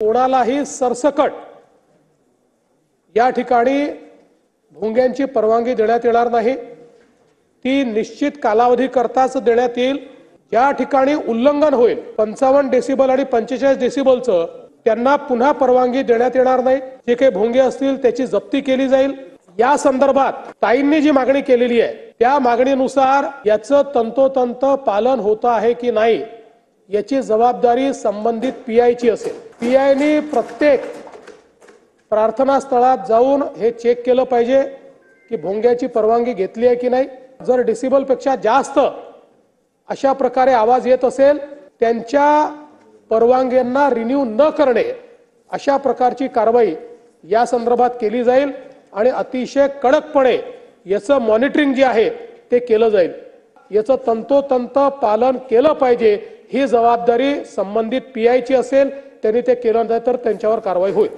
कोणालाही सरसकट या ठिकाणी भोंग्यांची परवानगी देण्यात येणार नाही। ती निश्चित कालावधी करताच देण्यात येईल। ज्या ठिकाणी उल्लंघन होईल 55 डेसिबल आणि 45 डेसिबलचं त्यांना पुन्हा परवानगी देण्यात येणार नाही। जे काही भोंगे असतील त्याची जप्ती केली जाईल। या संदर्भात ताईंनी जी मागणी केलेली आहे त्या मागणीनुसार याचं तंतोतंत पालन होत आहे की नाही याची जबाबदारी संबंधित पीआयची असेल। पीआयने प्रत्येक प्रार्थना स्थळात जाऊन हे चेक केलं पाहिजे की भोंग्याची परवानगी घेतली आहे की नाही। जर डेसिबल पेक्षा जास्त अशा प्रकारे आवाज येत असेल त्यांच्या परवानग्यांना रिन्यू न करणे अशा प्रकारची कारवाई या संदर्भात केली जाईल आणि अतिशय कडकपणे याचं मॉनिटरिंग जे आहे ते केलं जाईल। याचं तंतोतंत पालन केलं पाहिजे ही जबाबदारी संबंधित पीआयची असेल। त्यांनी ते केलं नाही तर त्यांच्यावर कारवाई होईल।